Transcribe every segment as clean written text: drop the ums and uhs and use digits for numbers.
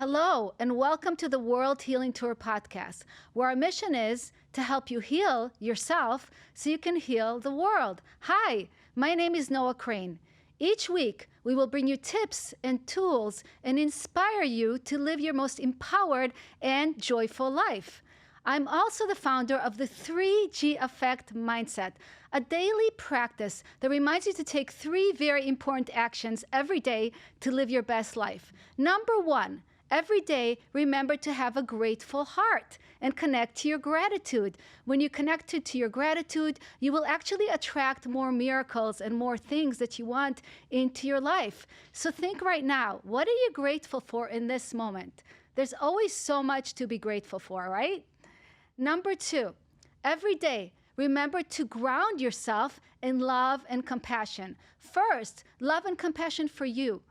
Hello, and welcome to the World Healing Tour podcast, where our mission is to help you heal yourself so you can heal the world. Hi, my name is Noah Crane. Each week, we will bring you tips and tools and inspire you to live your most empowered and joyful life. I'm also the founder of the 3G Effect Mindset, a daily practice that reminds you to take 3 very important actions every day to live your best life. Number 1, every day, remember to have a grateful heart and connect to your gratitude. When you connect to your gratitude, you will actually attract more miracles and more things that you want into your life. So think right now, what are you grateful for in this moment? There's always so much to be grateful for, right? Number 2, every day, remember to ground yourself in love and compassion. First, love and compassion for you.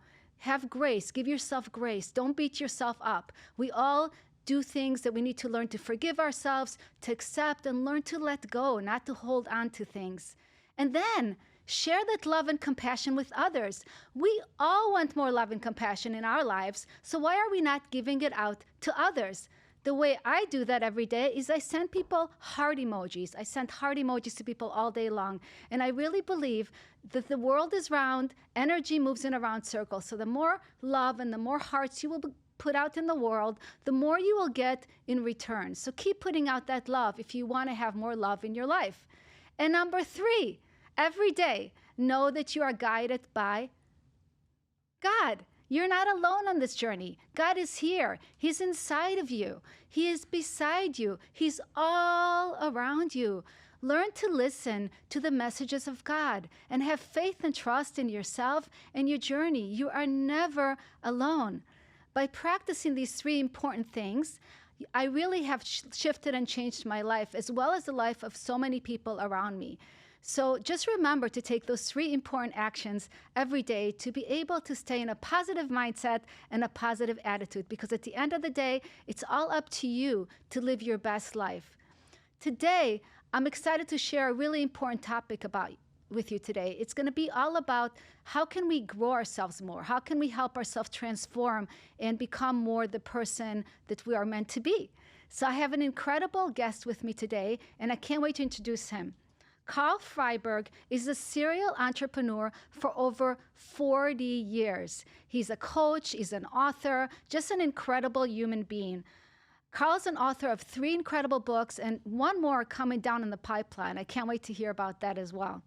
Have grace. Give yourself grace. Don't beat yourself up. We all do things that we need to learn to forgive ourselves, to accept, and learn to let go, not to hold on to things. And then share that love and compassion with others. We all want more love and compassion in our lives, so why are we not giving it out to others? The way I do that every day is I send people heart emojis. I send heart emojis to people all day long. And I really believe that the world is round, energy moves in a round circle. So the more love and the more hearts you will put out in the world, the more you will get in return. So keep putting out that love if you want to have more love in your life. And number 3, every day, know that you are guided by God. You're not alone on this journey. God is here. He's inside of you. He is beside you. He's all around you. Learn to listen to the messages of God and have faith and trust in yourself and your journey. You are never alone. By practicing these 3 important things, I really have shifted and changed my life as well as the life of so many people around me. So just remember to take those 3 important actions every day to be able to stay in a positive mindset and a positive attitude, because at the end of the day, it's all up to you to live your best life. Today, I'm excited to share a really important topic with you today. It's going to be all about how can we grow ourselves more? How can we help ourselves transform and become more the person that we are meant to be? So I have an incredible guest with me today, and I can't wait to introduce him. Karl Fryburg is a serial entrepreneur for over 40 years. He's a coach, he's an author, just an incredible human being. Karl is an author of 3 incredible books and 1 more coming down in the pipeline. I can't wait to hear about that as well.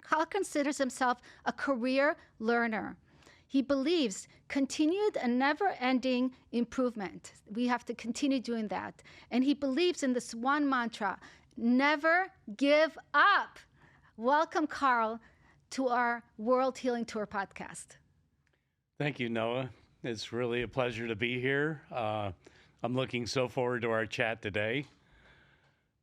Karl considers himself a career learner. He believes continued and never-ending improvement. We have to continue doing that. And he believes in this one mantra: never give up. Welcome, Karl, to our World Healing Tour podcast. Thank you, Noah. It's really a pleasure to be here. I'm looking so forward to our chat today,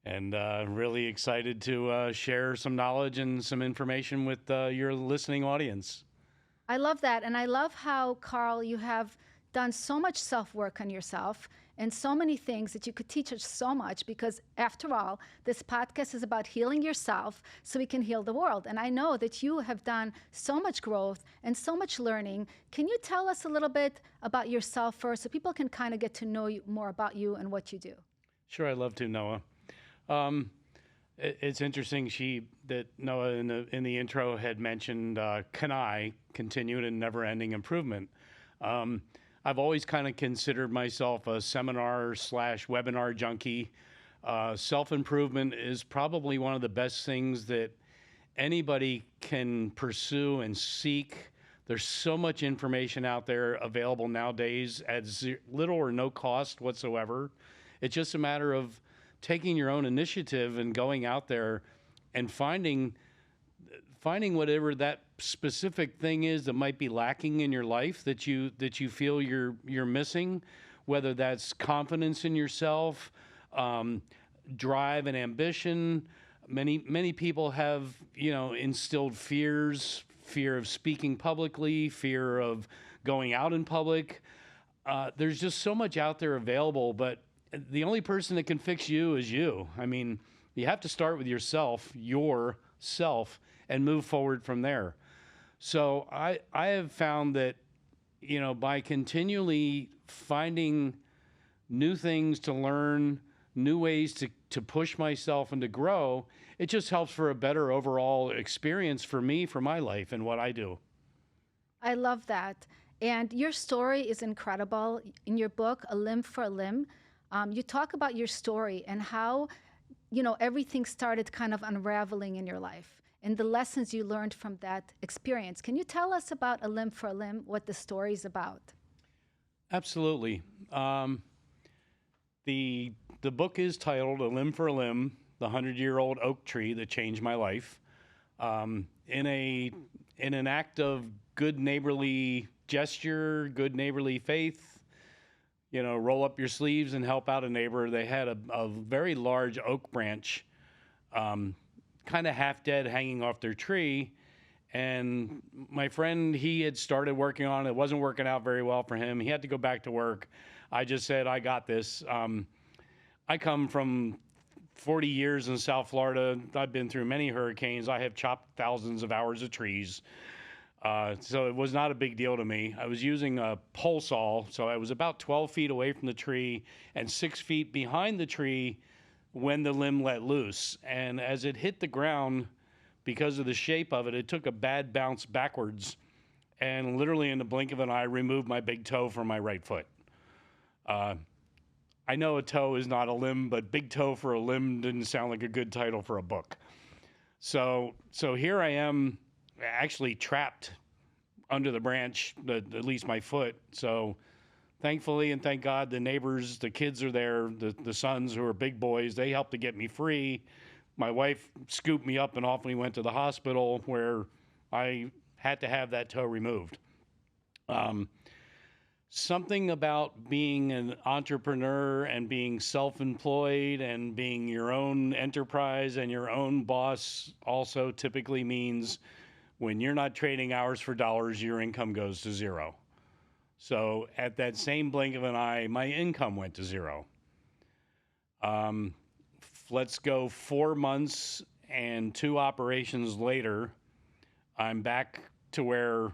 and really excited to share some knowledge and some information with your listening audience. I love that, and I love how, Karl, you have done so much self-work on yourself and so many things that you could teach us so much, because after all, this podcast is about healing yourself so we can heal the world. And I know that you have done so much growth and so much learning. Can you tell us a little bit about yourself first so people can kind of get to know you more about you and what you do? Sure, I'd love to, Noah. It's interesting that Noah in the intro had mentioned continued and never-ending improvement. I've always kind of considered myself a seminar/webinar junkie. Self-improvement is probably one of the best things that anybody can pursue and seek. There's so much information out there available nowadays at little or no cost whatsoever. It's just a matter of taking your own initiative and going out there and finding whatever that specific thing is that might be lacking in your life that you feel you're missing, whether that's confidence in yourself, drive and ambition. Many people have instilled fears, fear of speaking publicly, fear of going out in public. There's just so much out there available, but the only person that can fix you is you. I mean, you have to start with yourself, and move forward from there. So I have found that, by continually finding new things to learn, new ways to push myself and to grow, it just helps for a better overall experience for me, for my life and what I do. I love that. And your story is incredible. In your book, A Limb for a Limb, you talk about your story and how, everything started kind of unraveling in your life and the lessons you learned from that experience. Can you tell us about A Limb for a Limb, what the story is about? Absolutely. The book is titled A Limb for a Limb, the 100-year-old oak tree that changed my life. In an act of good neighborly gesture, good neighborly faith, roll up your sleeves and help out a neighbor. They had a very large oak branch, kind of half dead, hanging off their tree. And my friend, he had started working on it. It wasn't working out very well for him. He had to go back to work. I just said, I got this. I come from 40 years in South Florida. I've been through many hurricanes. I have chopped thousands of hours of trees. So it was not a big deal to me. I was using a pole saw, so I was about 12 feet away from the tree and 6 feet behind the tree when the limb let loose. And as it hit the ground, because of the shape of it, it took a bad bounce backwards and literally in the blink of an eye removed my big toe from my right foot. I know a toe is not a limb, but big toe for a limb didn't sound like a good title for a book. So here I am, actually trapped under the branch, at least my foot. So thankfully and thank God the neighbors, the kids are there, the sons who are big boys, they helped to get me free. My wife scooped me up and off we went to the hospital where I had to have that toe removed. Something about being an entrepreneur and being self-employed and being your own enterprise and your own boss also typically means when you're not trading hours for dollars, your income goes to zero. So at that same blink of an eye, my income went to zero. Let's go 4 months and 2 operations later, I'm back to where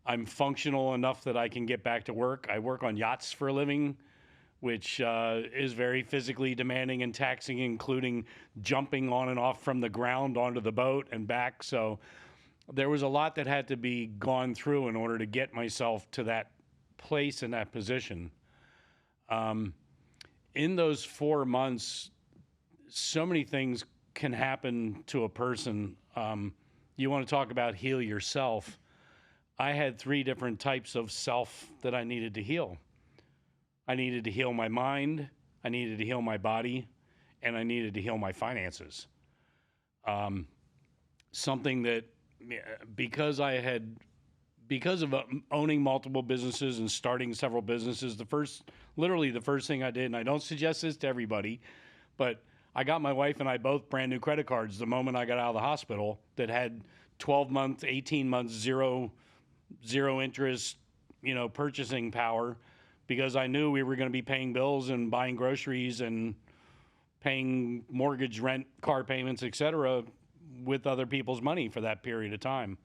I'm functional enough that I can get back to work. I work on yachts for a living, which is very physically demanding and taxing, including jumping on and off from the ground onto the boat and back. So there was a lot that had to be gone through in order to get myself to that place and that position. In those 4 months, so many things can happen to a person. You want to talk about heal yourself. I had 3 different types of self that I needed to heal. I needed to heal my mind, I needed to heal my body, and I needed to heal my finances. Something that, because of owning multiple businesses and starting several businesses, literally the first thing I did, and I don't suggest this to everybody, but I got my wife and I both brand new credit cards the moment I got out of the hospital that had 12 months, 18 months, zero interest, purchasing power, because I knew we were going to be paying bills and buying groceries and paying mortgage, rent, car payments, etc., with other people's money for that period of time.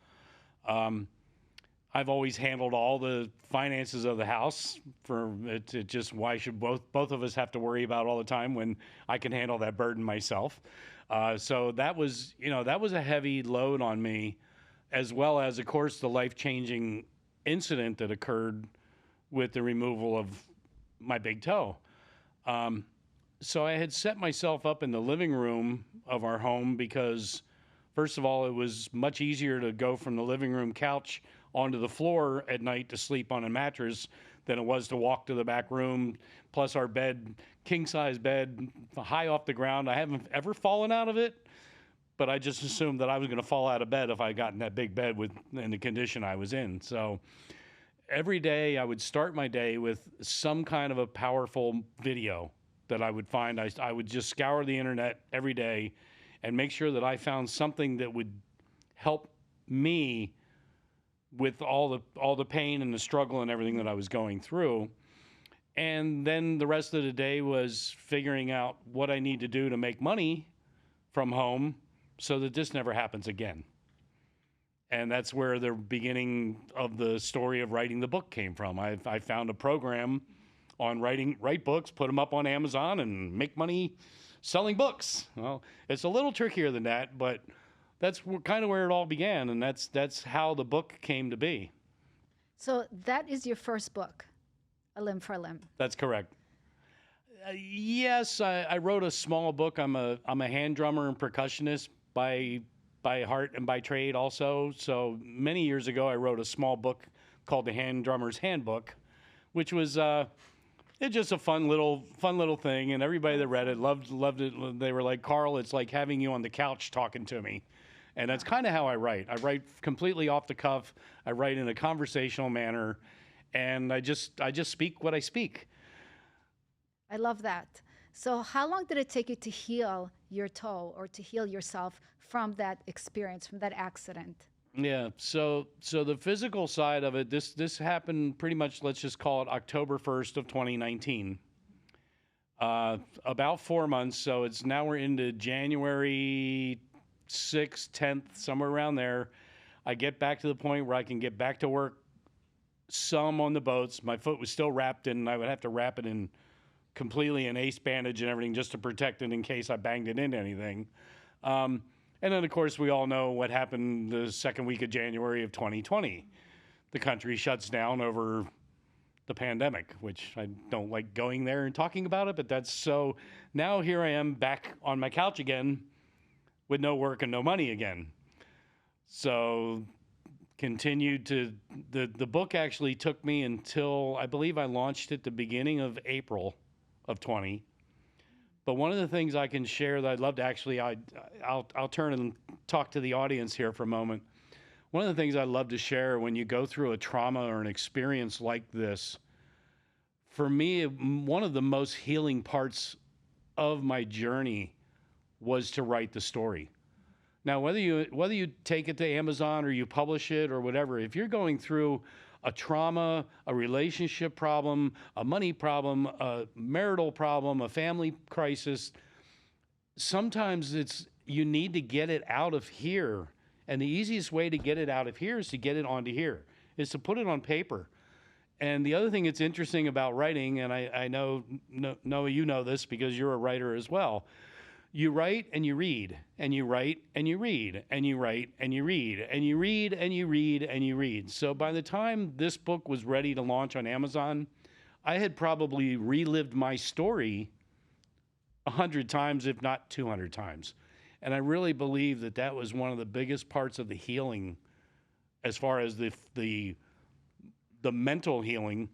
I've always handled all the finances of the house. Why should both of us have to worry about all the time when I can handle that burden myself? So that was a heavy load on me, as well as, of course, the life-changing incident that occurred with the removal of my big toe. So I had set myself up in the living room of our home because, first of all, it was much easier to go from the living room couch onto the floor at night to sleep on a mattress than it was to walk to the back room. Plus our bed, king-size bed, high off the ground. I haven't ever fallen out of it, but I just assumed that I was going to fall out of bed if I got in that big bed in the condition I was in. So every day I would start my day with some kind of a powerful video that I would find. I would just scour the internet every day and make sure that I found something that would help me with all the pain and the struggle and everything that I was going through. And then the rest of the day was figuring out what I need to do to make money from home so that this never happens again. And that's where the beginning of the story of writing the book came from. I found a program on write books, put them up on Amazon, and make money selling books. Well, it's a little trickier than that, but that's kind of where it all began, and that's how the book came to be. So that is your first book, A Limb for a Limb. That's correct. Yes, I wrote a small book. I'm a hand drummer and percussionist by heart and by trade also. So many years ago, I wrote a small book called The Hand Drummer's Handbook, which was it's just a fun little thing, and everybody that read it loved it. They were like, "Karl, it's like having you on the couch talking to me." And that's kind of how I write. I write completely off the cuff. I write in a conversational manner, and I just speak what I speak. I love that. So how long did it take you to heal your toe or to heal yourself from that experience, from that accident? Yeah. So the physical side of it, this happened pretty much, let's just call it October 1st of 2019. About 4 months. So we're into January 6th, 10th, somewhere around there. I get back to the point where I can get back to work some on the boats. My foot was still wrapped in, I would have to wrap it in completely an ace bandage and everything just to protect it in case I banged it into anything. And then, of course, we all know what happened the second week of January of 2020. The country shuts down over the pandemic, which I don't like going there and talking about it, but that's so. Now here I am back on my couch again with no work and no money again. So continued to, the book actually took me until, I believe I launched it the beginning of April of 20. But one of the things I can share that I'd love to actually, I'll turn and talk to the audience here for a moment. One of the things I'd love to share when you go through a trauma or an experience like this, for me, one of the most healing parts of my journey was to write the story. Now, whether you take it to Amazon or you publish it or whatever, if you're going through a trauma, a relationship problem, a money problem, a marital problem, a family crisis, sometimes you need to get it out of here. And the easiest way to get it out of here is to get it onto here, is to put it on paper. And the other thing that's interesting about writing, and I know, Noah, you know this because you're a writer as well. You write and you read, and you write and you read, and you write and you read, and you read and you read and you read. So by the time this book was ready to launch on Amazon, I had probably relived my story 100 times, if not 200 times. And I really believe that was one of the biggest parts of the healing, as far as the mental healing,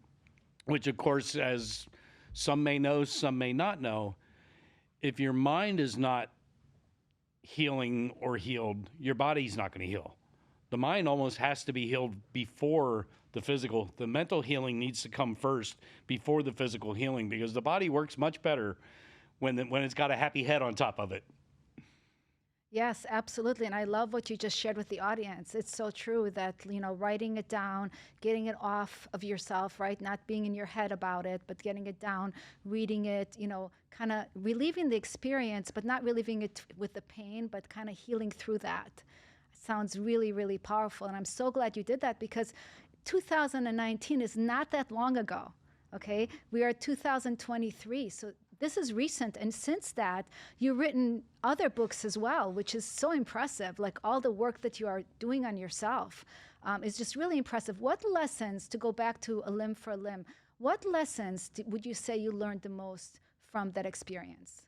which of course, as some may know, some may not know, if your mind is not healing or healed, your body's not going to heal. The mind almost has to be healed before the physical. The mental healing needs to come first before the physical healing, because the body works much better when it's got a happy head on top of it. Yes, absolutely. And I love what you just shared with the audience. It's so true that, writing it down, getting it off of yourself, right? Not being in your head about it, but getting it down, reading it, kind of relieving the experience, but not relieving it with the pain, but kind of healing through that. It sounds really, really powerful. And I'm so glad you did that, because 2019 is not that long ago. Okay, we are 2023, so this is recent. And since that, you've written other books as well, which is so impressive. Like, all the work that you are doing on yourself is just really impressive. What lessons, to go back to A Limb for a Limb, what lessons would you say you learned the most from that experience?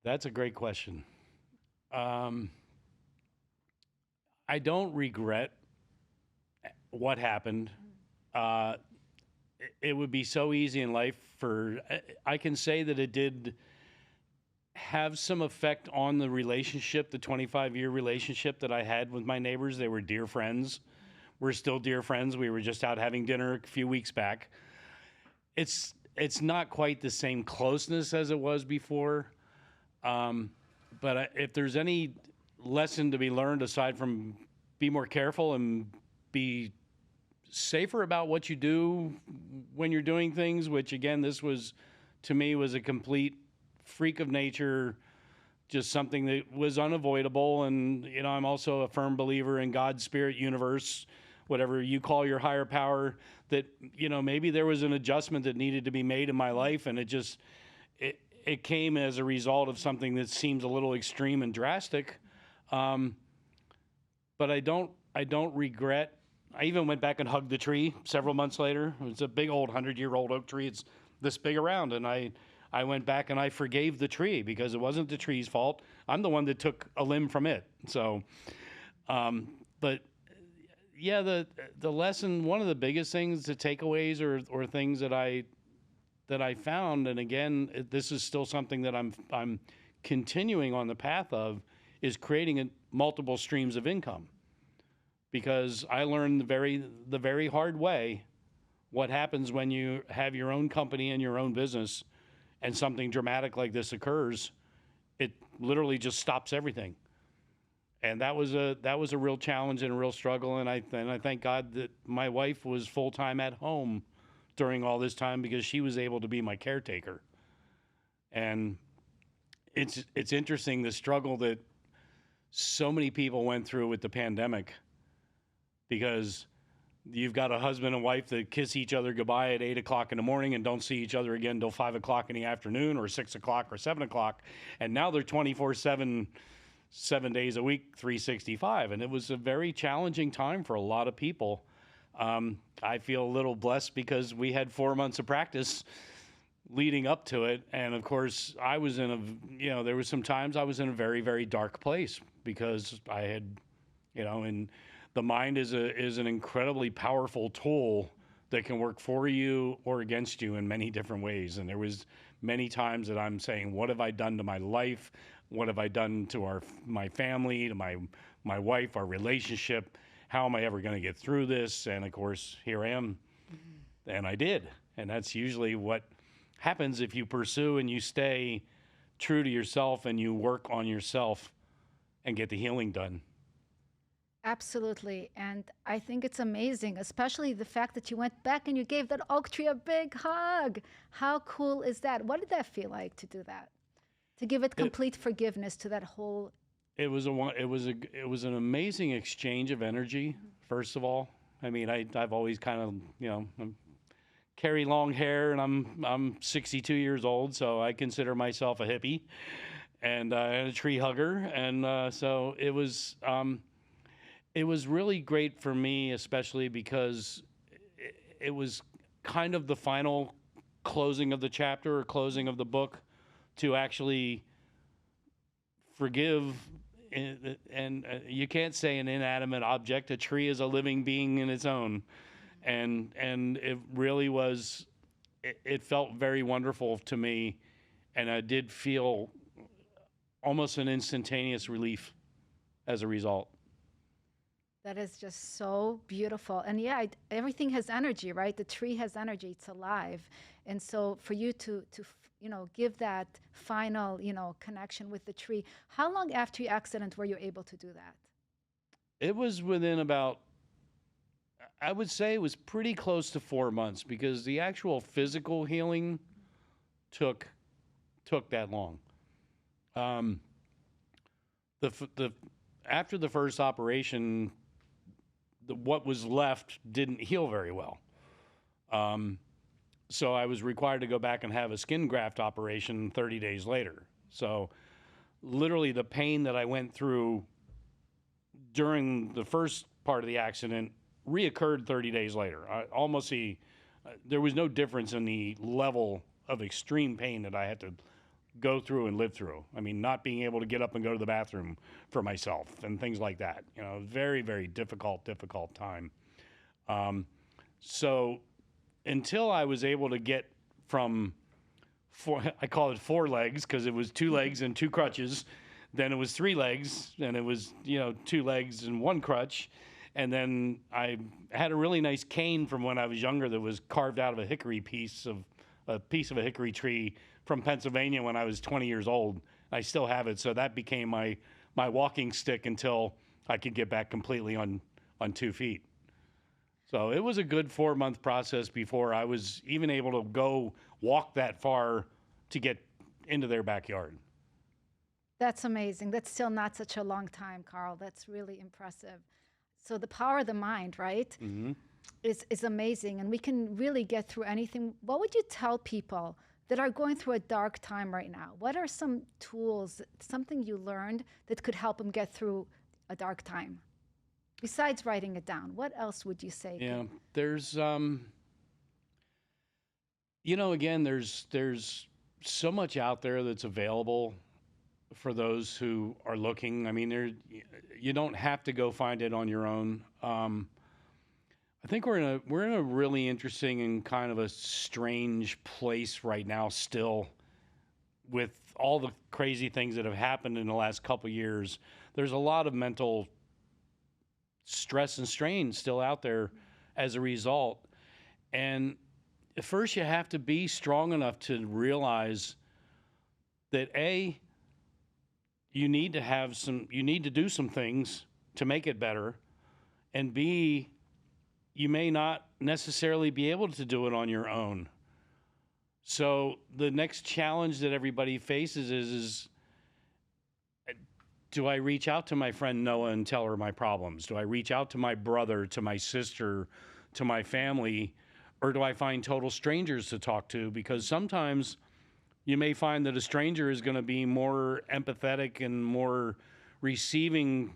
That's a great question. I don't regret what happened. It would be so easy in life I can say that it did have some effect on the relationship, the 25-year relationship that I had with my neighbors. They were dear friends. We're still dear friends. We were just out having dinner a few weeks back. It's not quite the same closeness as it was before. But if there's any lesson to be learned aside from be more careful and be safer about what you do when you're doing things, which again, this was, to me, was a complete freak of nature, just something that was unavoidable. And, I'm also a firm believer in God's spirit universe. whatever you call your higher power, that, maybe there was an adjustment that needed to be made in my life, and it came as a result of something that seems a little extreme and drastic. But I don't regret. I even went back and hugged the tree several months later. It's a big old 100-year-old oak tree. It's this big around, and I went back and I forgave the tree because it wasn't the tree's fault. I'm the one that took a limb from it. So, but yeah, the lesson, one of the biggest things, the takeaways or things that I found, and again, this is still something that I'm continuing on the path of, is creating multiple streams of income. Because I learned the very hard way what happens when you have your own company and your own business, and something dramatic like this occurs. It literally just stops everything. And that was a real challenge and a real struggle. And I thank God that my wife was full-time at home during all this time, because she was able to be my caretaker. And it's interesting, the struggle that so many people went through with the pandemic, because you've got a husband and wife that kiss each other goodbye at 8 o'clock in the morning and don't see each other again until 5 o'clock in the afternoon, or 6 o'clock or 7 o'clock. And now they're 24/7, 7 days a week, 365. And it was a very challenging time for a lot of people. I feel a little blessed because we had 4 months of practice leading up to it. And of course, I was there was some times I was in a very, very dark place, because I had, and the mind is an incredibly powerful tool that can work for you or against you in many different ways. And there was many times that I'm saying, what have I done to my life? What have I done to my family, to my wife, our relationship? How am I ever going to get through this? And of course, here I am. And I did. And that's usually what happens if you pursue and you stay true to yourself and you work on yourself and get the healing done. Absolutely. And I think it's amazing, especially the fact that you went back and you gave that oak tree a big hug. How cool is that? What did that feel like to do that? To give it complete forgiveness to that whole. It was an amazing exchange of energy. First of all, I mean, I've always kind of, carry long hair, and I'm 62 years old, so I consider myself a hippie and a tree hugger. And so it was really great for me, especially because it was kind of the final closing of the chapter or closing of the book, to actually forgive. And you can't say an inanimate object. A tree is a living being in its own. And it really was, it felt very wonderful to me. And I did feel almost an instantaneous relief as a result. That is just so beautiful. And yeah, everything has energy, right? The tree has energy. It's alive. And so for you to give that final, connection with the tree, how long after your accident were you able to do that? It was within about, I would say it was pretty close to 4 months, because the actual physical healing took that long. After the first operation, what was left didn't heal very well. So I was required to go back and have a skin graft operation 30 days later. So literally the pain that I went through during the first part of the accident reoccurred 30 days later. There was no difference in the level of extreme pain that I had to go through and live through. I mean, not being able to get up and go to the bathroom for myself and things like that. Very, very difficult time. So until I was able to get from I call it 4 legs, because it was 2 legs and 2 crutches. Then it was 3 legs, and it was 2 legs and 1 crutch. And then I had a really nice cane from when I was younger that was carved out of a piece of a hickory tree from Pennsylvania when I was 20 years old. I still have it, so that became my walking stick until I could get back completely on 2 feet. So it was a good 4-month process before I was even able to go walk that far to get into their backyard. That's amazing. That's still not such a long time, Karl. That's really impressive. So the power of the mind, right, is amazing. And we can really get through anything. What would you tell people that are going through a dark time right now? What are some tools, something you learned that could help them get through a dark time? Besides writing it down, what else would you say? Yeah, there's, again, there's so much out there that's available for those who are looking. I mean, you don't have to go find it on your own. I think we're in a really interesting and kind of a strange place right now still, with all the crazy things that have happened in the last couple of years. There's a lot of mental stress and strain still out there as a result. And at first you have to be strong enough to realize that you need to do some things to make it better, and B, you may not necessarily be able to do it on your own. So the next challenge that everybody faces is do I reach out to my friend Noah and tell her my problems? Do I reach out to my brother, to my sister, to my family, or do I find total strangers to talk to? Because sometimes you may find that a stranger is going to be more empathetic and more receiving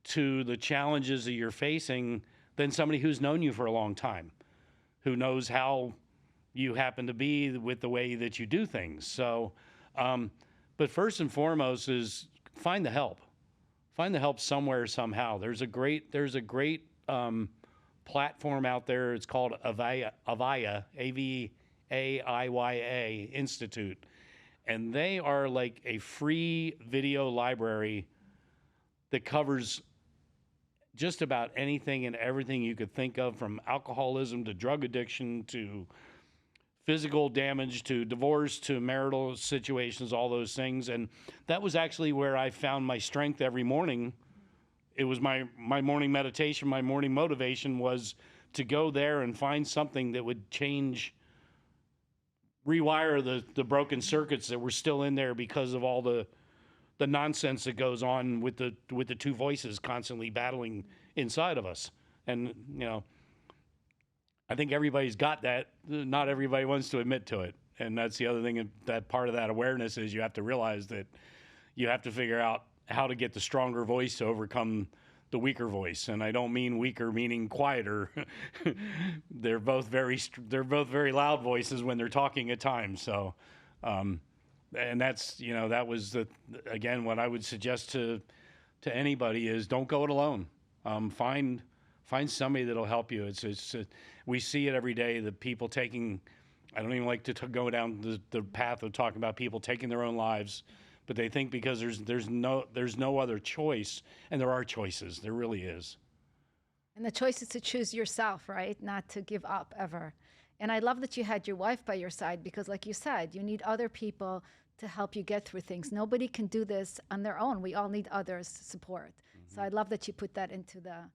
to the challenges that you're facing than somebody who's known you for a long time, who knows how you happen to be with the way that you do things. So, but first and foremost is find the help. Find the help somewhere, somehow. There's a great platform out there. It's called Avaya, Avaya Institute. And they are like a free video library that covers just about anything and everything you could think of, from alcoholism to drug addiction to physical damage to divorce to marital situations, all those things. And that was actually where I found my strength every morning. It was my morning meditation, my morning motivation was to go there and find something that would rewire the broken circuits that were still in there because of all the nonsense that goes on with the two voices constantly battling inside of us. And, I think everybody's got that. Not everybody wants to admit to it. And that's the other thing, that part of that awareness is you have to realize that you have to figure out how to get the stronger voice to overcome the weaker voice. And I don't mean weaker meaning quieter. They're both very loud voices when they're talking at times. So, and that's, that was again, what I would suggest to anybody is don't go it alone. Find somebody that'll help you. We see it every day, the people taking, I don't even like to go down the path of talking about people taking their own lives, but they think because there's no other choice, and there are choices. There really is. And the choice is to choose yourself, right? Not to give up ever. And I love that you had your wife by your side, because like you said, you need other people to help you get through things. Nobody can do this on their own. We all need others' support. Mm-hmm. So I love that you put that into the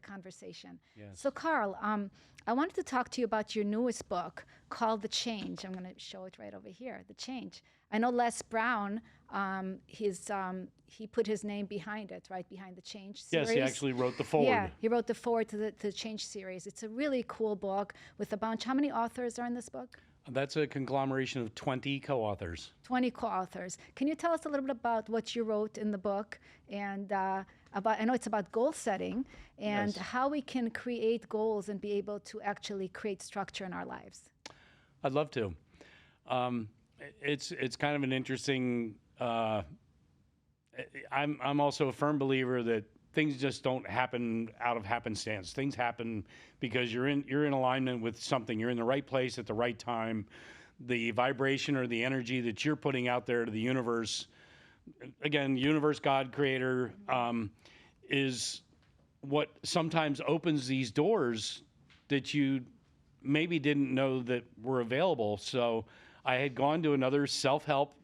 conversation. Yes. So Karl, I wanted to talk to you about your newest book called The Change. I'm going to show it right over here, The Change. I know Les Brown, he put his name behind it, right, behind the Change series. Yes, he actually wrote the foreword. Yeah, he wrote the foreword to the Change series. It's a really cool book with a bunch. How many authors are in this book? That's a conglomeration of 20 co-authors. 20 co-authors. Can you tell us a little bit about what you wrote in the book, and I know it's about goal setting and Yes. how we can create goals and be able to actually create structure in our lives? I'd love to. It's kind of an interesting. I'm also a firm believer that things just don't happen out of happenstance. Things happen because you're in alignment with something. You're in the right place at the right time. The vibration or the energy that you're putting out there to the universe, again, universe, God, creator, is what sometimes opens these doors that you maybe didn't know that were available. So I had gone to another self-help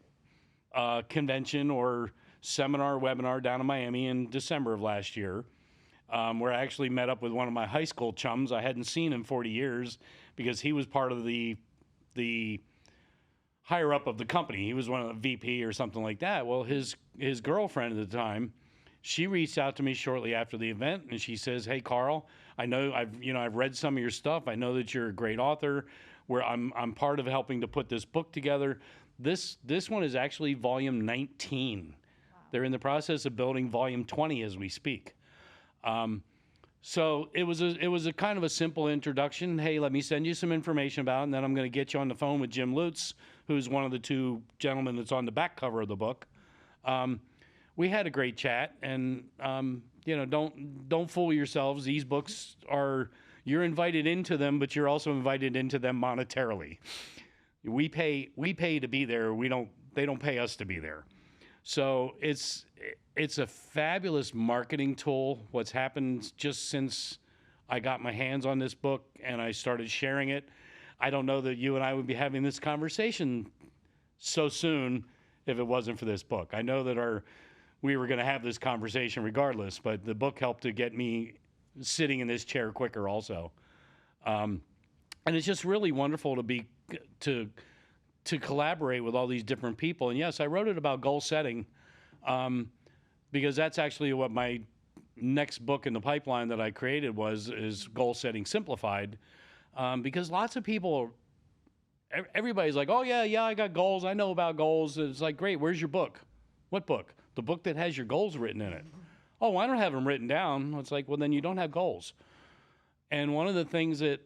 convention or seminar, webinar down in Miami in December of last year, where I actually met up with one of my high school chums I hadn't seen in 40 years because he was part of the higher up of the company. He was one of the VP or something like that. Well, his girlfriend at the time She reached out to me shortly after the event, and she says, "Hey, Karl, I know I've read some of your stuff. I know that you're a great author. Where I'm part of helping to put this book together. This one is actually volume 19. Wow. They're in the process of building volume 20 as we speak." So it was a kind of a simple introduction. Hey, let me send you some information about it, and then I'm going to get you on the phone with Jim Lutz, who's one of the two gentlemen that's on the back cover of the book. We had a great chat, and don't fool yourselves. These books you're invited into them, but you're also invited into them monetarily. We pay to be there. They don't pay us to be there. So it's a fabulous marketing tool. What's happened just since I got my hands on this book and I started sharing it. I don't know that you and I would be having this conversation so soon if it wasn't for this book. I know that we were going to have this conversation regardless, but the book helped to get me sitting in this chair quicker also. And it's just really wonderful to collaborate with all these different people. And yes, I wrote it about goal setting, because that's actually what my next book in the pipeline that I created is Goal Setting Simplified. Because lots of people, everybody's like, "Oh yeah, I got goals. I know about goals." It's like, great, where's your book? What book? The book that has your goals written in it. "Oh, I don't have them written down." It's like, well, then you don't have goals. And one of the things that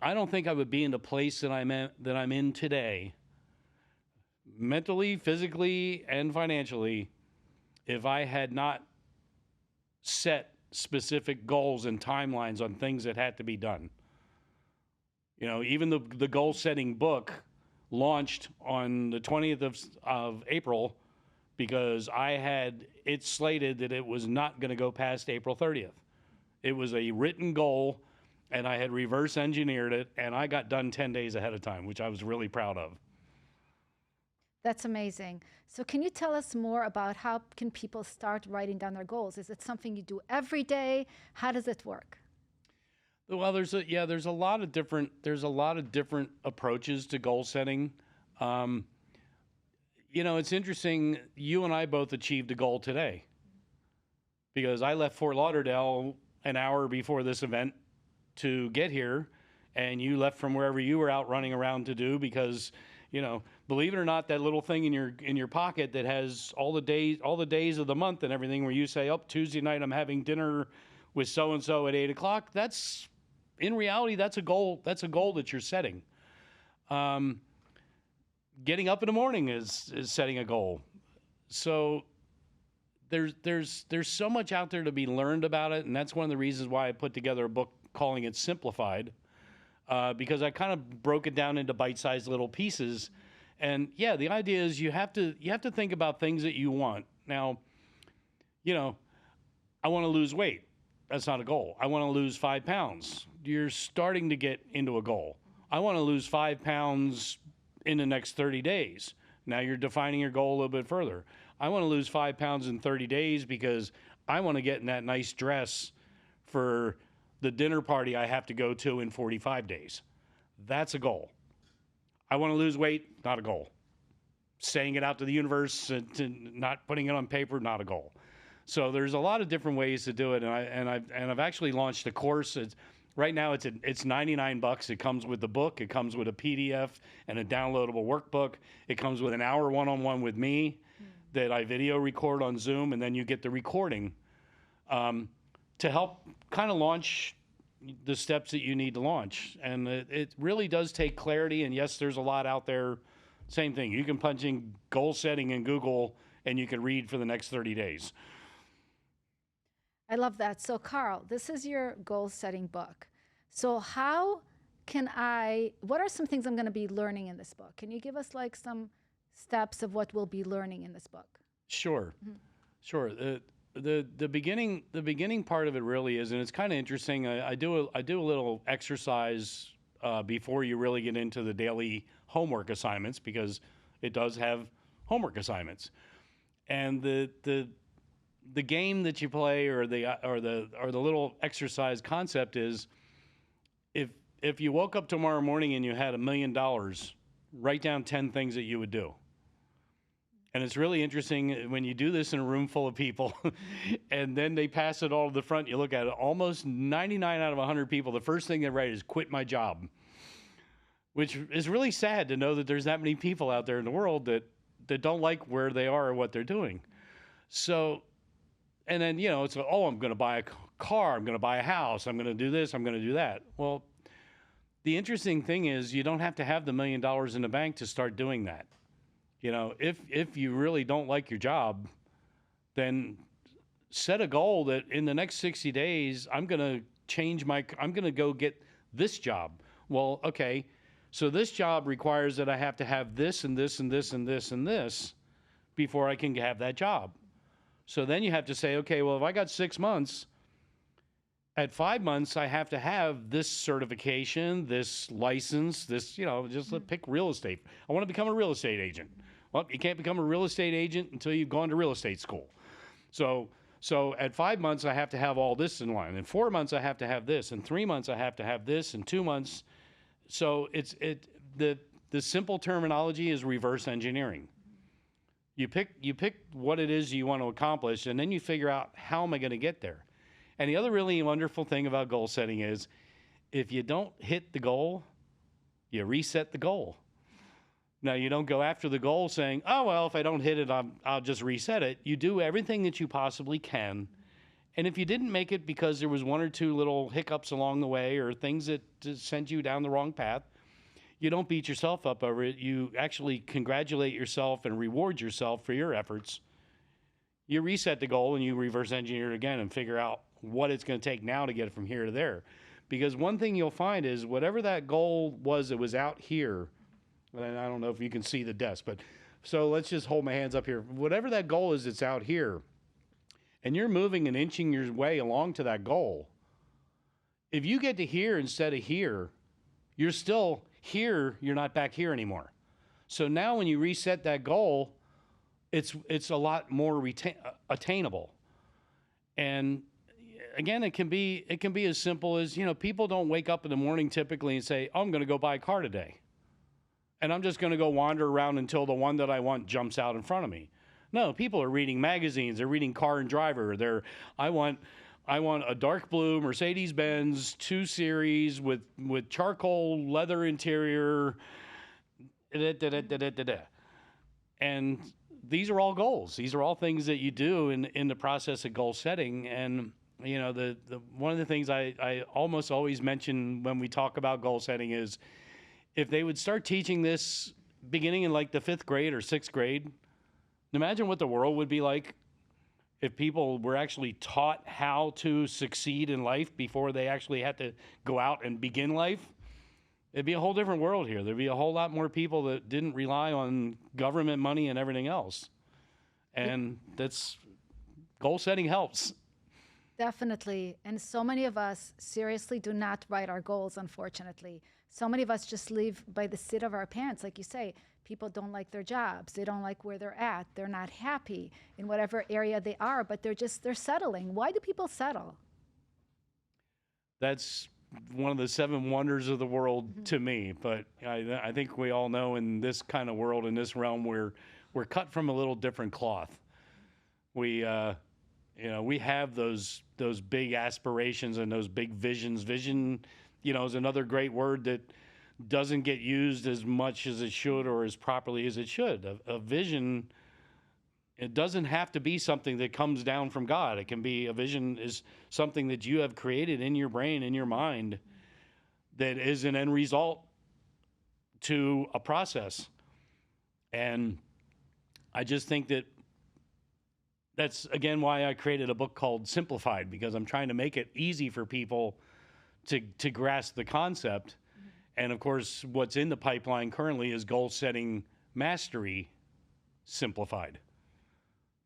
I don't think I would be in the place that I'm in today, mentally, physically, and financially, if I had not set specific goals and timelines on things that had to be done. Even the goal-setting book launched on the 20th of April because I had it slated that it was not going to go past April 30th. It was a written goal, and I had reverse engineered it, and I got done 10 days ahead of time, which I was really proud of. That's amazing. So can you tell us more about how can people start writing down their goals? Is it something you do every day? How does it work? Well, there's a lot of different approaches to goal setting. It's interesting. You and I both achieved a goal today because I left Fort Lauderdale an hour before this event to get here, and you left from wherever you were out running around to do because, believe it or not, that little thing in your pocket that has all the days of the month and everything, where you say, "Oh, Tuesday night I'm having dinner with so and so at 8:00." That's, in reality, that's a goal. That's a goal that you're setting. Getting up in the morning is setting a goal. So there's so much out there to be learned about it, and that's one of the reasons why I put together a book calling it Simplified, because I kind of broke it down into bite-sized little pieces. And yeah, the idea is you have to think about things that you want. Now, I want to lose weight. That's not a goal. I want to lose 5 pounds. You're starting to get into a goal. I want to lose 5 pounds in the next 30 days. Now you're defining your goal a little bit further. I want to lose 5 pounds in 30 days because I want to get in that nice dress for the dinner party I have to go to in 45 days. That's a goal. I want to lose weight, not a goal. Saying it out to the universe and not putting it on paper, not a goal. So there's a lot of different ways to do it, and I've actually launched a course. Right now it's $99. It comes with the book. It comes with a PDF and a downloadable workbook. It comes with an hour one-on-one with me that I video record on Zoom, and then you get the recording to help kind of launch the steps that you need to launch. And it really does take clarity. And yes, there's a lot out there. Same thing. You can punch in goal setting in Google, and you can read for the next 30 days. I love that. So Karl, this is your goal-setting book. So what are some things I'm going to be learning in this book? Can you give us some steps of what we'll be learning in this book? Sure. Mm-hmm. Sure. The beginning part of it really is, and it's kind of interesting. I do a little exercise before you really get into the daily homework assignments, because it does have homework assignments. And the game that you play, or the little exercise concept is, if you woke up tomorrow morning and you had $1 million, write down 10 things that you would do. And it's really interesting when you do this in a room full of people and then they pass it all to the front. You look at it, almost 99 out of 100 people, the first thing they write is quit my job, which is really sad to know that there's that many people out there in the world that don't like where they are or what they're doing. So, and then, it's, oh, I'm going to buy a car, I'm going to buy a house, I'm going to do this, I'm going to do that. Well, the interesting thing is you don't have to have the $1 million in the bank to start doing that. If you really don't like your job, then set a goal that in the next 60 days, I'm going to go get this job. Well, okay, so this job requires that I have to have this and this and this and this and this before I can have that job. So then you have to say, okay, well, if I got 6 months, at 5 months, I have to have this certification, this license, this, pick real estate. I want to become a real estate agent. Well, you can't become a real estate agent until you've gone to real estate school. So at 5 months, I have to have all this in line. In 4 months, I have to have this. In 3 months, I have to have this. In 2 months, so the simple terminology is reverse engineering. You pick what it is you want to accomplish, and then you figure out how am I going to get there. And the other really wonderful thing about goal setting is if you don't hit the goal, you reset the goal. Now, you don't go after the goal saying, oh, well, if I don't hit it, I'll just reset it. You do everything that you possibly can. And if you didn't make it because there was 1 or 2 little hiccups along the way or things that sent you down the wrong path, you don't beat yourself up over it. You actually congratulate yourself and reward yourself for your efforts. You reset the goal and you reverse engineer it again and figure out what it's going to take now to get it from here to there. Because one thing you'll find is whatever that goal was that was out here, and I don't know if you can see the desk, but so let's just hold my hands up here. Whatever that goal is that's out here, and you're moving and inching your way along to that goal, if you get to here instead of here, you're still here, you're not back here anymore. So now when you reset that goal, it's a lot more attainable. And again, it can be as simple as, people don't wake up in the morning typically and say, oh, I'm going to go buy a car today. And I'm just going to go wander around until the one that I want jumps out in front of me. No, people are reading magazines. They're reading Car and Driver. I want a dark blue Mercedes-Benz 2 Series with charcoal leather interior. And these are all goals. These are all things that you do in the process of goal setting. And the one of the things I almost always mention when we talk about goal setting is if they would start teaching this beginning in like the 5th grade or 6th grade, imagine what the world would be like if people were actually taught how to succeed in life before they actually had to go out and begin life. It'd be a whole different world here. There'd be a whole lot more people that didn't rely on government money and everything else. And goal setting helps. Definitely. And so many of us seriously do not write our goals, unfortunately. So many of us just live by the seat of our pants. Like you say, people don't like their jobs. They don't like where they're at. They're not happy in whatever area they are, but they're settling. Why do people settle? That's one of the 7 wonders of the world to me. But I think we all know in this kind of world, in this realm, we're cut from a little different cloth. We have those big aspirations and those big visions. Vision, is another great word that doesn't get used as much as it should or as properly as it should. A vision, it doesn't have to be something that comes down from God. It can be, a vision is something that you have created in your brain, in your mind, that is an end result to a process. And I just think that's, again, why I created a book called Simplified, because I'm trying to make it easy for people to grasp the concept. And of course, what's in the pipeline currently is Goal Setting Mastery Simplified.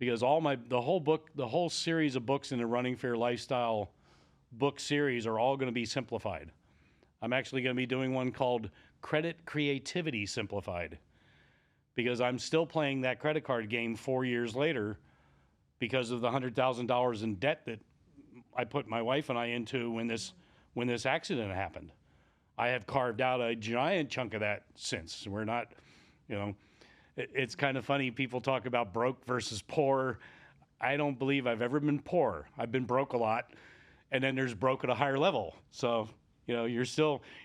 Because the whole series of books in the Running Fair Lifestyle book series are all going to be simplified. I'm actually going to be doing one called Credit Creativity Simplified, because I'm still playing that credit card game 4 years later because of the $100,000 in debt that I put my wife and I into when this accident happened. I have carved out a giant chunk of that since. We're not, It's kind of funny. People talk about broke versus poor. I don't believe I've ever been poor. I've been broke a lot. And then there's broke at a higher level. So, you're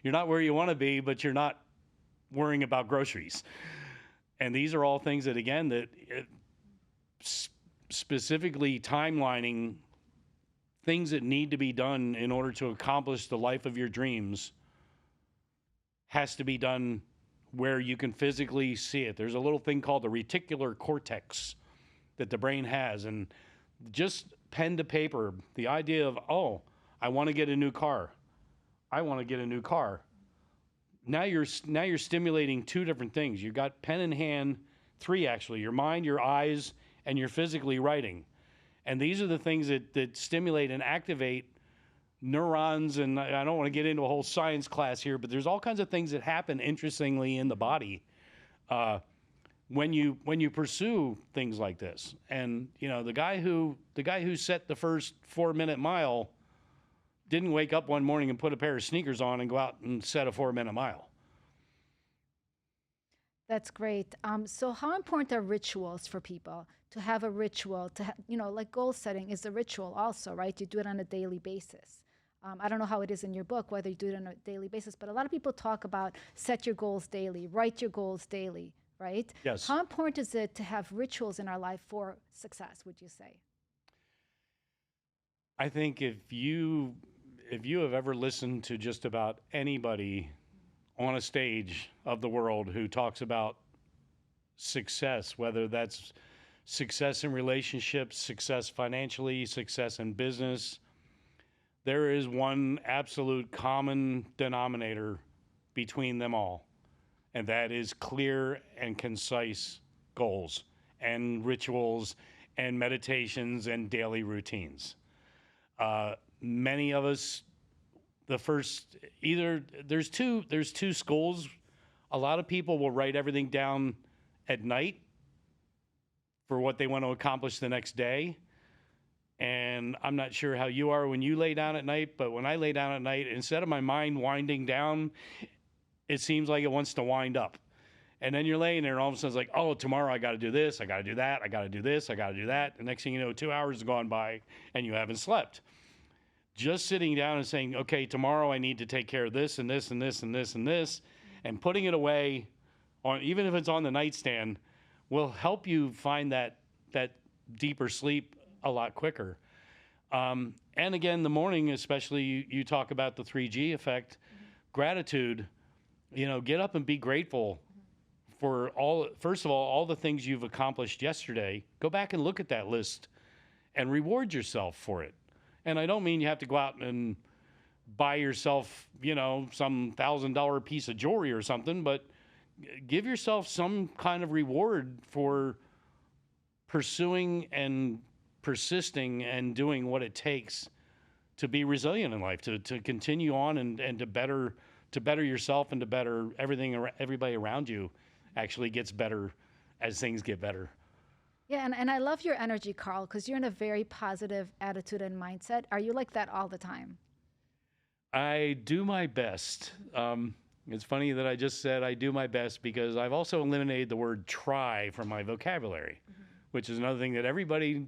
not where you want to be, but you're not worrying about groceries. And these are all things that, again, specifically timelining things that need to be done in order to accomplish the life of your dreams has to be done where you can physically see it. There's a little thing called the reticular cortex that the brain has. And just pen to paper, the idea of, oh, I want to get a new car. I want to get a new car. Now you're stimulating two different things. You've got pen in hand, three actually, your mind, your eyes, and you're physically writing. And these are the things that stimulate and activate neurons. And I don't want to get into a whole science class here, but there's all kinds of things that happen interestingly in the body when you pursue things like this. And the guy who set the first 4-minute mile didn't wake up one morning and put a pair of sneakers on and go out and set a 4-minute mile. That's great. So how important are rituals for people to have a ritual like goal setting is a ritual also, right? You do it on a daily basis. I don't know how it is in your book, whether you do it on a daily basis, but a lot of people talk about set your goals daily, write your goals daily, right? Yes. How important is it to have rituals in our life for success, would you say? I think if you have ever listened to just about anybody on a stage of the world who talks about success, whether that's success in relationships, success financially, success in business, there is one absolute common denominator between them all, and that is clear and concise goals and rituals and meditations and daily routines. Many of us, there's two schools. A lot of people will write everything down at night for what they want to accomplish the next day. And I'm not sure how you are when you lay down at night, but when I lay down at night, instead of my mind winding down, it seems like it wants to wind up. And then you're laying there and all of a sudden it's like, oh, tomorrow I got to do this, I got to do that, I got to do this, I got to do that. The next thing you know, 2 hours have gone by and you haven't slept. Just sitting down and saying, okay, tomorrow I need to take care of this and this and this and this and this, and putting it away, even if it's on the nightstand, will help you find that deeper sleep a lot quicker. And again, the morning, especially, you talk about the 3G effect, gratitude. Get up and be grateful for first of all the things you've accomplished yesterday. Go back and look at that list and reward yourself for it. And I don't mean you have to go out and buy yourself, some $1,000 piece of jewelry or something, but give yourself some kind of reward for pursuing and persisting and doing what it takes to be resilient in life, to continue on and to better yourself and to better everybody around you actually gets better as things get better. Yeah, and I love your energy, Karl, because you're in a very positive attitude and mindset. Are you like that all the time? I do my best. It's funny that I just said I do my best because I've also eliminated the word try from my vocabulary, which is another thing that everybody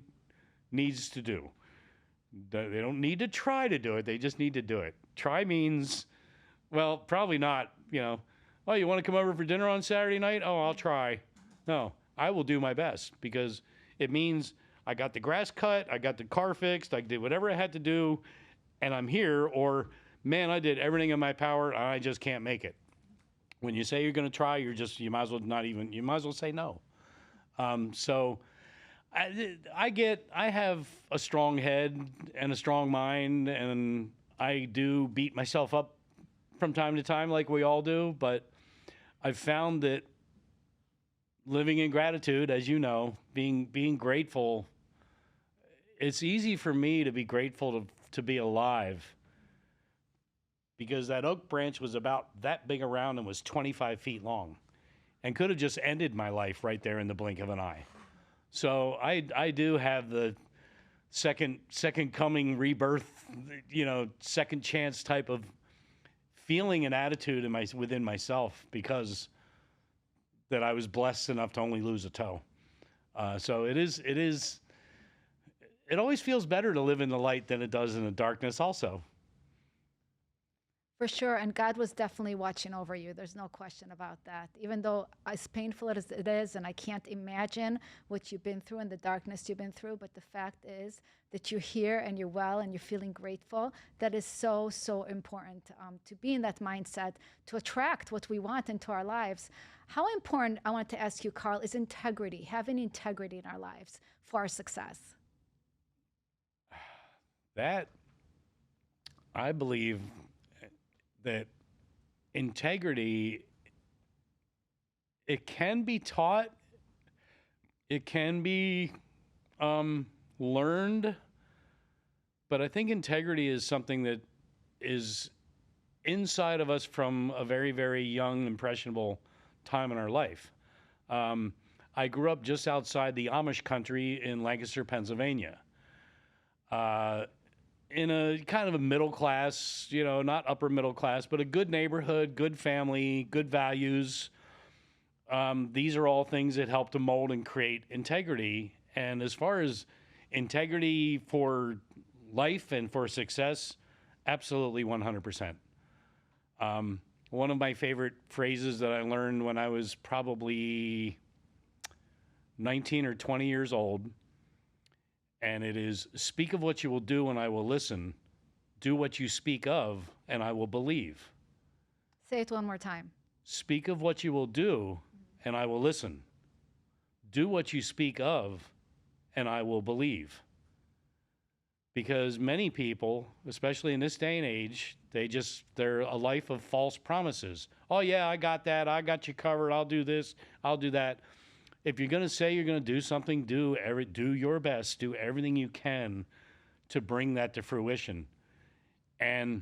needs to do. They don't need to try to do it. They just need to do it. Try means, well, probably not, oh, you want to come over for dinner on Saturday night? Oh, I'll try. No, I will do my best because it means I got the grass cut, I got the car fixed, I did whatever I had to do, and I'm here. Or, man, I did everything in my power, and I just can't make it. When you say you're going to try, you might as well say no. So I have a strong head and a strong mind, and I do beat myself up from time to time like we all do, but I've found that living in gratitude, as you know, being grateful, it's easy for me to be grateful to be alive because that oak branch was about that big around and was 25 feet long and could have just ended my life right there in the blink of an eye. So I do have the second coming rebirth, second chance type of feeling and attitude within myself because that I was blessed enough to only lose a toe. So it always feels better to live in the light than it does in the darkness also. For sure. And God was definitely watching over you. There's no question about that. Even though as painful as it is, and I can't imagine what you've been through and the darkness you've been through, but the fact is that you're here and you're well and you're feeling grateful. That is so, so important to be in that mindset, to attract what we want into our lives. How important, I want to ask you, Karl, is integrity, having integrity in our lives for our success? That, I believe that integrity, it can be taught, it can be learned, but I think integrity is something that is inside of us from a very, very young, impressionable time in our life. I grew up just outside the Amish country in Lancaster, Pennsylvania. In a kind of a middle class, not upper middle class, but a good neighborhood, good family, good values. These are all things that help to mold and create integrity. And as far as integrity for life and for success, absolutely 100%. One of my favorite phrases that I learned when I was probably 19 or 20 years old, and it is, speak of what you will do and I will listen. Do what you speak of and I will believe. Say it one more time. Speak of what you will do and I will listen. Do what you speak of and I will believe. Because many people, especially in this day and age, they're a life of false promises. Oh yeah, I got that. I got you covered. I'll do this. I'll do that. If you're going to say you're going to do something, do your best. Do everything you can to bring that to fruition. And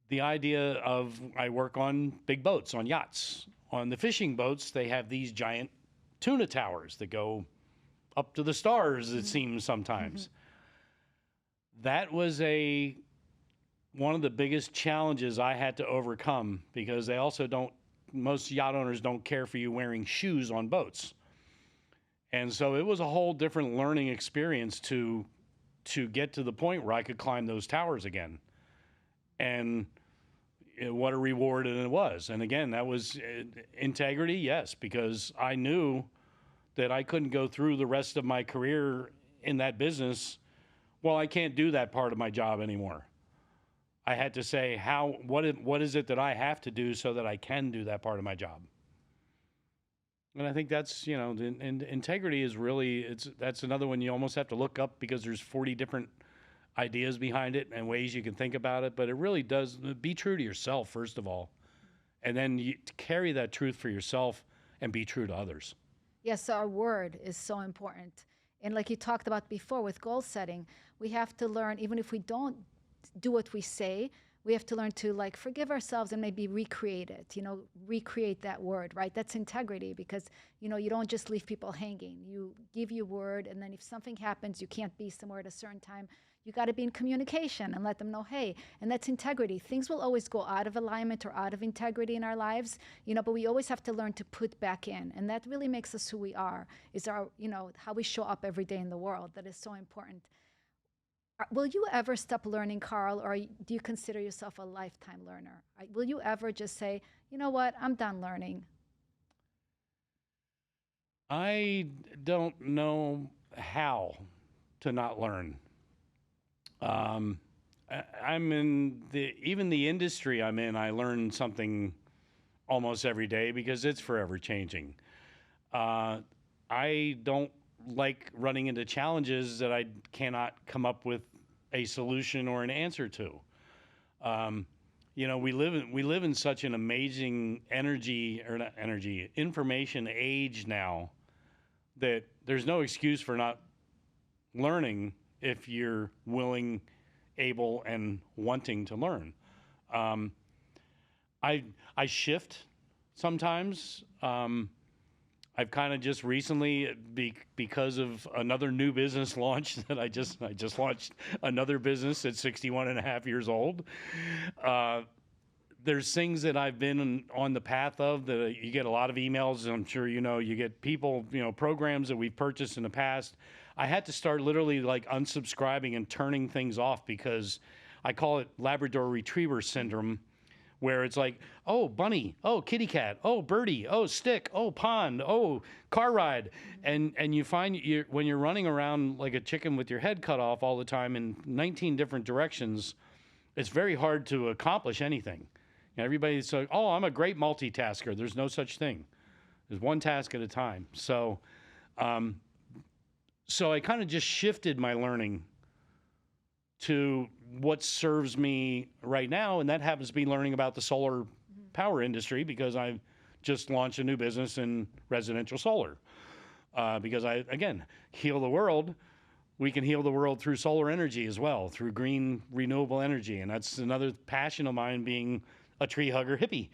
the idea of, I work on big boats, on yachts. On the fishing boats, they have these giant tuna towers that go up to the stars, it seems sometimes. That was one of the biggest challenges I had to overcome, because they also most yacht owners don't care for you wearing shoes on boats. And so it was a whole different learning experience to get to the point where I could climb those towers again. And what a reward it was. And again, that was integrity, yes, because I knew that I couldn't go through the rest of my career in that business. Well, I can't do that part of my job anymore. I had to say, what is it that I have to do so that I can do that part of my job? And I think that's, integrity is really, that's another one you almost have to look up, because there's 40 different ideas behind it and ways you can think about it. But it really does, be true to yourself, first of all. And then you carry that truth for yourself and be true to others. Yes, our word is so important. And like you talked about before with goal setting, we have to learn, even if we don't do what we say, we have to learn to forgive ourselves and maybe recreate it, recreate that word, right? That's integrity, because, you don't just leave people hanging. You give your word, and then if something happens, you can't be somewhere at a certain time, you got to be in communication and let them know, hey, and that's integrity. Things will always go out of alignment or out of integrity in our lives, but we always have to learn to put back in. And that really makes us who we are, is our, how we show up every day in the world. That is so important. Will you ever stop learning, Karl, or do you consider yourself a lifetime learner? Will you ever just say, you know what, I'm done learning? I don't know how to not learn. I'm in even the industry I'm in, I learn something almost every day, because it's forever changing. I don't like running into challenges that I cannot come up with a solution or an answer to. We live in such an amazing information age now, that there's no excuse for not learning if you're willing, able, and wanting to learn. I shift sometimes. I've kind of just recently, because of another new business launch that I just launched another business at 61 and a half years old. there's things that I've been on the path of that you get a lot of emails. I'm sure you get people, programs that we've purchased in the past. I had to start literally like unsubscribing and turning things off because I call it Labrador Retriever syndrome, where it's like, oh, bunny, oh, kitty cat, oh, birdie, oh, stick, oh, pond, oh, car ride. And you find when you're running around like a chicken with your head cut off all the time in 19 different directions, it's very hard to accomplish anything. Everybody's like, oh, I'm a great multitasker. There's no such thing. There's one task at a time. So I kind of just shifted my learning to what serves me right now, and that happens to be learning about the solar power industry because I've just launched a new business in residential solar. Because again, heal the world. We can heal the world through solar energy as well, through green renewable energy, and that's another passion of mine, being a tree hugger hippie.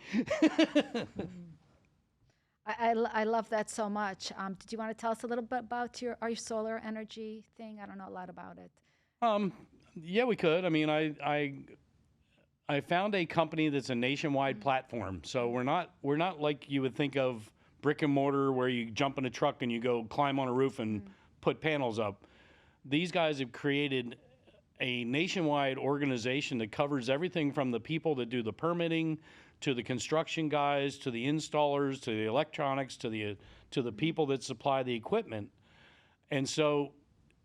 I love that so much. Did you want to tell us a little bit about your solar energy thing? I don't know a lot about it. Yeah, we could. I mean, I found a company that's a nationwide platform. So we're not like you would think of brick and mortar where you jump in a truck and you go climb on a roof and put panels up. These guys have created a nationwide organization that covers everything from the people that do the permitting to the construction guys, to the installers, to the electronics, to the people that supply the equipment. And so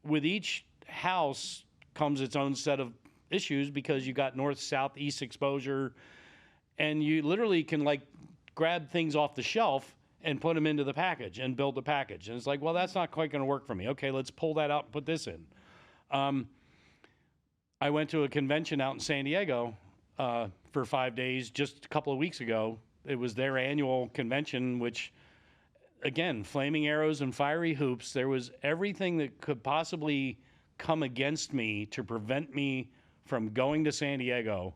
with each house comes its own set of issues because you got north, south, east exposure, and you literally can like grab things off the shelf and put them into the package and build the package. And it's like, well, that's not quite going to work for me. Okay, let's pull that out and put this in. I went to a convention out in San Diego for 5 days just a couple of weeks ago. It was their annual convention, which, again, flaming arrows and fiery hoops. There was everything that could possibly come against me to prevent me from going to San Diego.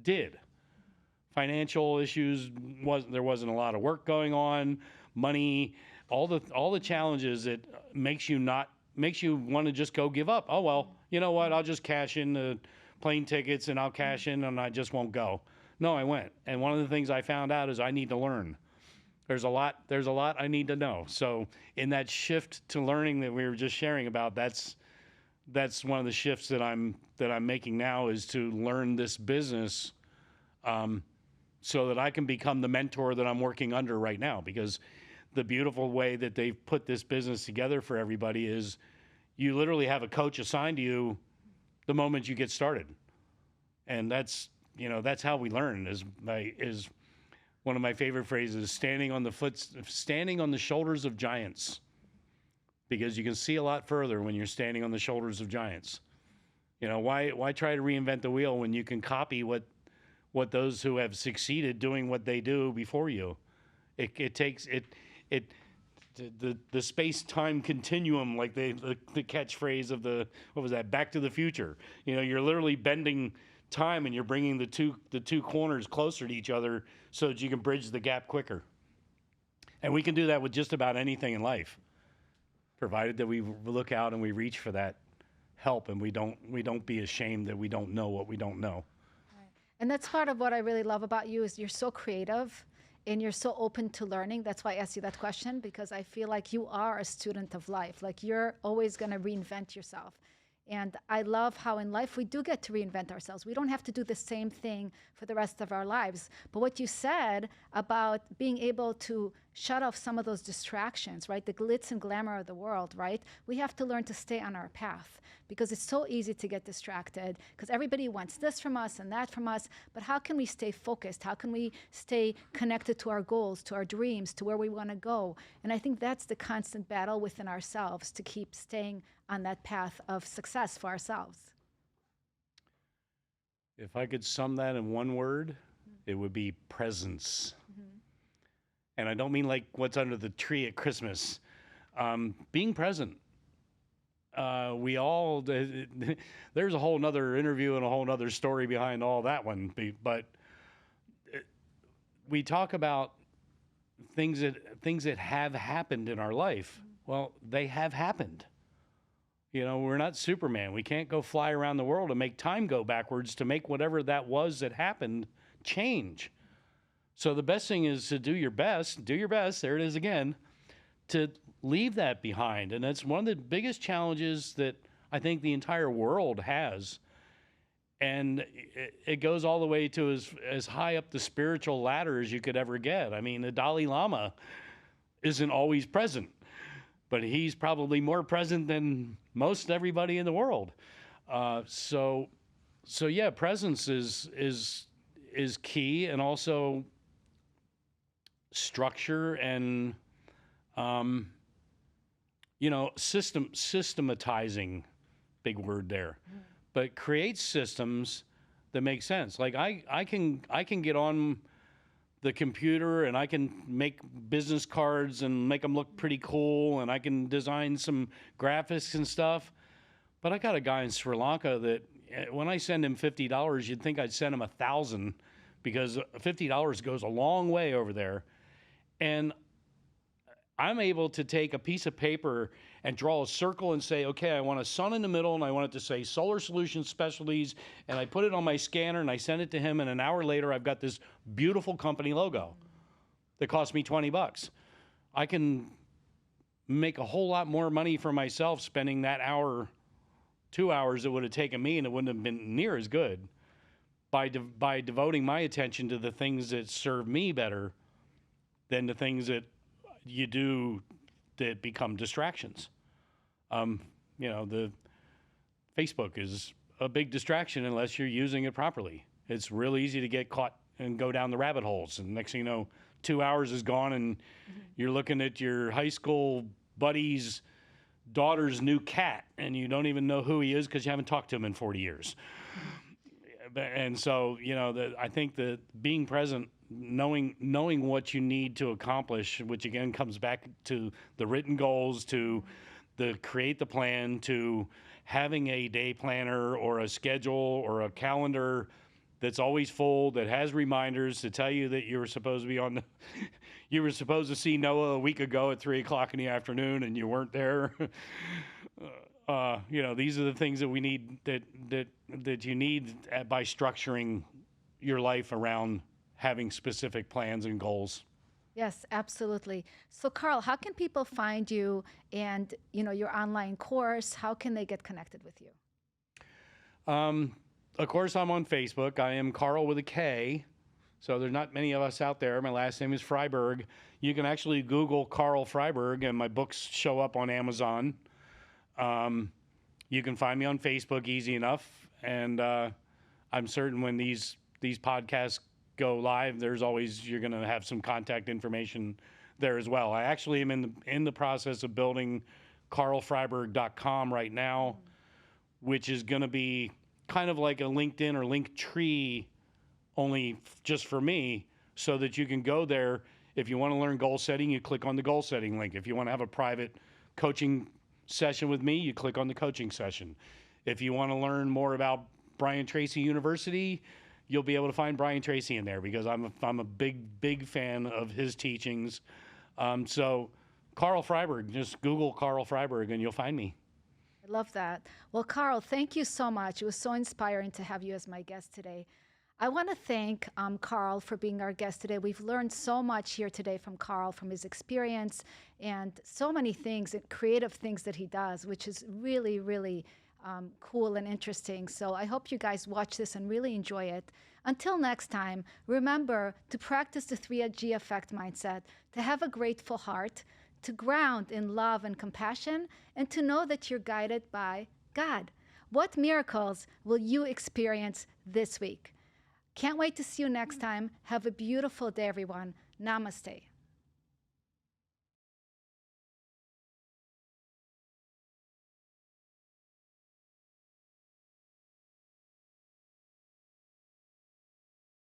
Did. Financial issues, there wasn't a lot of work going on, money, all the challenges that makes you want to just go give up. Oh, well, you know what? I'll just cash in the plane tickets and I'll cash in and I just won't go. No, I went. And one of the things I found out is I need to learn. There's a lot I need to know. So in that shift to learning that we were just sharing about, that's one of the shifts that I'm making now, is to learn this business so that I can become the mentor that I'm working under right now. Because the beautiful way that they've put this business together for everybody is you literally have a coach assigned to you the moment you get started. And that's how we learn, is one of my favorite phrases, standing on the shoulders of giants, because you can see a lot further when you're standing on the shoulders of giants. Why try to reinvent the wheel when you can copy what those who have succeeded doing what they do before you? It takes the space-time continuum, like the catchphrase of what was that, Back to the Future. You're literally bending time and you're bringing the two corners closer to each other so that you can bridge the gap quicker. And we can do that with just about anything in life, provided that we look out and we reach for that help, and we don't be ashamed that we don't know what we don't know. Right. And that's part of what I really love about you, is you're so creative and you're so open to learning. That's why I asked you that question, because I feel like you are a student of life. Like, you're always going to reinvent yourself. And I love how in life we do get to reinvent ourselves. We don't have to do the same thing for the rest of our lives. But what you said about being able to shut off some of those distractions, right? The glitz and glamour of the world, right? We have to learn to stay on our path, because it's so easy to get distracted because everybody wants this from us and that from us. But how can we stay focused? How can we stay connected to our goals, to our dreams, to where we want to go? And I think that's the constant battle within ourselves to keep staying on that path of success for ourselves. If I could sum that in one word, it would be presence. And I don't mean like what's under the tree at Christmas. Being present. There's a whole nother interview and a whole nother story behind all that one. But we talk about things that have happened in our life. Well, they have happened. We're not Superman. We can't go fly around the world and make time go backwards to make whatever that was that happened change. So the best thing is to do your best, there it is again, to leave that behind. And that's one of the biggest challenges that I think the entire world has. And it goes all the way to as high up the spiritual ladder as you could ever get. I mean, the Dalai Lama isn't always present, but he's probably more present than most everybody in the world. So yeah, presence is key, and also structure and systematizing, big word there, but create systems that make sense. Like I can get on the computer and I can make business cards and make them look pretty cool, and I can design some graphics and stuff. But I got a guy in Sri Lanka that when I send him $50, you'd think I'd send him 1,000, because $50 goes a long way over there. And I'm able to take a piece of paper and draw a circle and say, okay, I want a sun in the middle, and I want it to say Solar Solutions Specialties, and I put it on my scanner and I send it to him, and an hour later I've got this beautiful company logo that cost me $20. I can make a whole lot more money for myself spending that hour, 2 hours it would have taken me, and it wouldn't have been near as good, by devoting my attention to the things that serve me better than the things that you do that become distractions. The Facebook is a big distraction unless you're using it properly. It's real easy to get caught and go down the rabbit holes, and next thing you know, 2 hours is gone, and you're looking at your high school buddy's daughter's new cat, and you don't even know who he is because you haven't talked to him in 40 years. And so, I think that being present, knowing what you need to accomplish, which again comes back to the written goals, to create the plan, to having a day planner or a schedule or a calendar that's always full, that has reminders to tell you that you were supposed to be you were supposed to see Noah a week ago at 3:00 in the afternoon and you weren't there. These are the things that we need, that you need by structuring your life around having specific plans and goals. Yes, absolutely. So Karl, how can people find you and, your online course? How can they get connected with you? Of course, I'm on Facebook. I am Karl with a K. So there's not many of us out there. My last name is Fryburg. You can actually Google Karl Fryburg, and my books show up on Amazon. You can find me on Facebook easy enough. And I'm certain when these podcasts go live, you're going to have some contact information there as well. I actually am in the process of building karlfryburg.com right now, which is going to be kind of like a LinkedIn or Linktree, only just for me, so that you can go there. If you want to learn goal setting, you click on the goal setting link. If you want to have a private coaching session with me, you click on the coaching session. If you want to learn more about Brian Tracy University, you'll be able to find Brian Tracy in there, because I'm a big fan of his teachings. So Karl Fryburg, just Google Karl Fryburg and you'll find me. I love that. Well, Karl, thank you so much. It was so inspiring to have you as my guest today. I want to thank Karl for being our guest today. We've learned so much here today from Karl, from his experience and so many things, creative things that he does, which is really, really cool and interesting. So I hope you guys watch this and really enjoy it. Until next time, remember to practice the 3G effect mindset, to have a grateful heart, to ground in love and compassion, and to know that you're guided by God. What miracles will you experience this week? Can't wait to see you next time. Have a beautiful day, everyone. Namaste.